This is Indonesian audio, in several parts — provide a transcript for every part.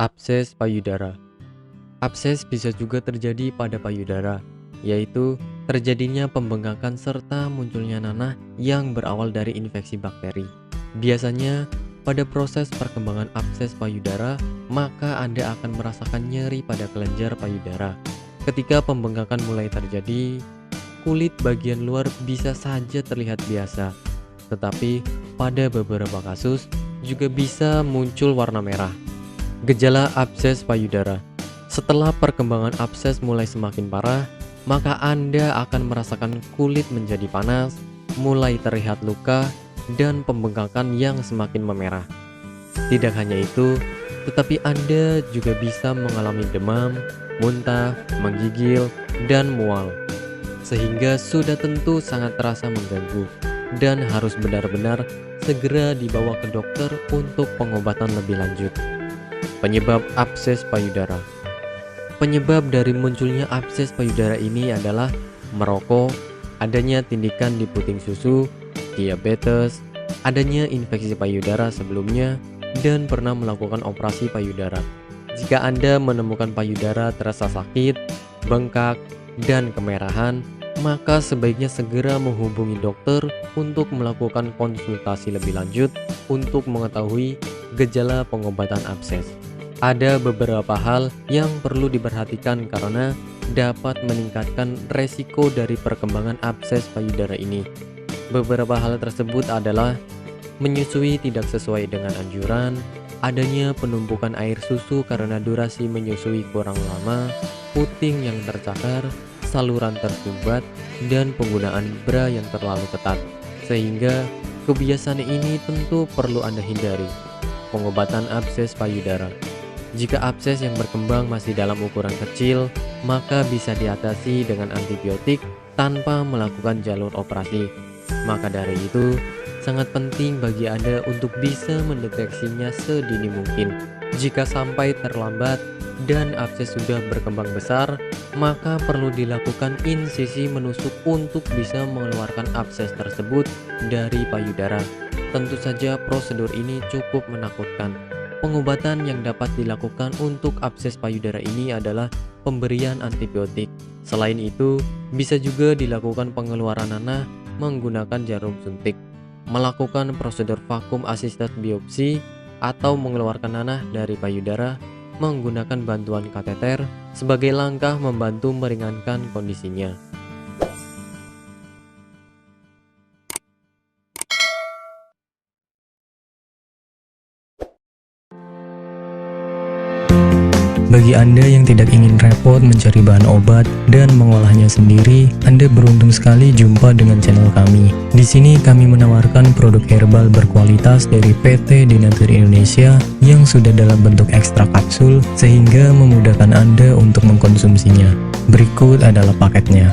Abses payudara. Abses bisa juga terjadi pada payudara, yaitu terjadinya pembengkakan serta munculnya nanah yang berawal dari infeksi bakteri. Biasanya, pada proses perkembangan abses payudara, maka Anda akan merasakan nyeri pada kelenjar payudara. Ketika pembengkakan mulai terjadi, kulit bagian luar bisa saja terlihat biasa, tetapi pada beberapa kasus juga bisa muncul warna merah. Gejala abses payudara. Setelah perkembangan abses mulai semakin parah, maka Anda akan merasakan kulit menjadi panas, mulai terlihat luka, dan pembengkakan yang semakin memerah. Tidak hanya itu, tetapi Anda juga bisa mengalami demam, muntah, menggigil, dan mual. Sehingga sudah tentu sangat terasa mengganggu dan harus benar-benar segera dibawa ke dokter untuk pengobatan lebih lanjut. Penyebab abses payudara. Penyebab dari munculnya abses payudara ini adalah merokok, adanya tindikan di puting susu, diabetes, adanya infeksi payudara sebelumnya, dan pernah melakukan operasi payudara. Jika Anda menemukan payudara terasa sakit, bengkak, dan kemerahan, maka sebaiknya segera menghubungi dokter untuk melakukan konsultasi lebih lanjut untuk mengetahui gejala pengobatan abses. Ada beberapa hal yang perlu diperhatikan karena dapat meningkatkan resiko dari perkembangan abses payudara ini. Beberapa hal tersebut adalah menyusui tidak sesuai dengan anjuran, adanya penumpukan air susu karena durasi menyusui kurang lama, puting yang tercakar, saluran tersumbat, dan penggunaan bra yang terlalu ketat. Sehingga kebiasaan ini tentu perlu Anda hindari. Pengobatan abses payudara. Jika abses yang berkembang masih dalam ukuran kecil, maka bisa diatasi dengan antibiotik tanpa melakukan jalur operasi. Maka dari itu, sangat penting bagi Anda untuk bisa mendeteksinya sedini mungkin. Jika sampai terlambat dan abses sudah berkembang besar, maka perlu dilakukan insisi menusuk untuk bisa mengeluarkan abses tersebut dari payudara. Tentu saja prosedur ini cukup menakutkan. Pengobatan yang dapat dilakukan untuk abses payudara ini adalah pemberian antibiotik. Selain itu, bisa juga dilakukan pengeluaran nanah menggunakan jarum suntik, melakukan prosedur vakum assisted biopsi, atau mengeluarkan nanah dari payudara menggunakan bantuan kateter sebagai langkah membantu meringankan kondisinya. Bagi Anda yang tidak ingin repot mencari bahan obat dan mengolahnya sendiri, Anda beruntung sekali jumpa dengan channel kami. Di sini kami menawarkan produk herbal berkualitas dari PT Denatur Indonesia yang sudah dalam bentuk ekstrak kapsul sehingga memudahkan Anda untuk mengkonsumsinya. Berikut adalah paketnya.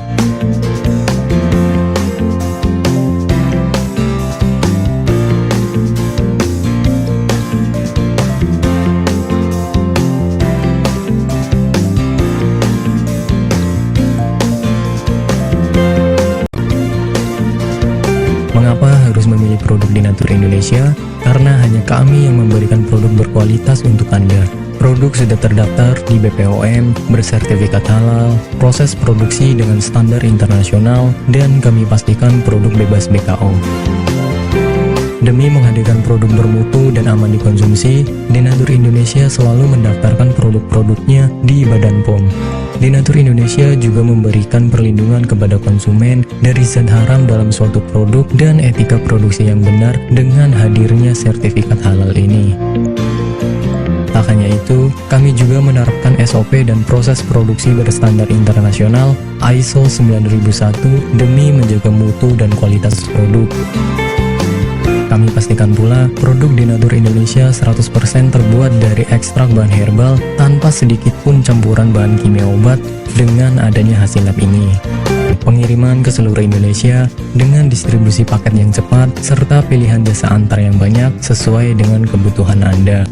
Mengapa harus memilih produk Denatur Indonesia? Karena hanya kami yang memberikan produk berkualitas untuk Anda. Produk sudah terdaftar di BPOM, bersertifikat halal, proses produksi dengan standar internasional, dan kami pastikan produk bebas BKO. Demi menghadirkan produk bermutu dan aman dikonsumsi, Denatur Indonesia selalu mendaftarkan produk-produknya di Badan POM. Denatur Indonesia juga memberikan perlindungan kepada konsumen dari zat haram dalam suatu produk dan etika produksi yang benar dengan hadirnya sertifikat halal ini. Tak hanya itu, kami juga menerapkan SOP dan proses produksi berstandar internasional ISO 9001 demi menjaga mutu dan kualitas produk. Kami pastikan pula produk Denatur Indonesia 100% terbuat dari ekstrak bahan herbal tanpa sedikit pun campuran bahan kimia obat dengan adanya hasil lab ini. Pengiriman ke seluruh Indonesia dengan distribusi paket yang cepat serta pilihan jasa antar yang banyak sesuai dengan kebutuhan Anda.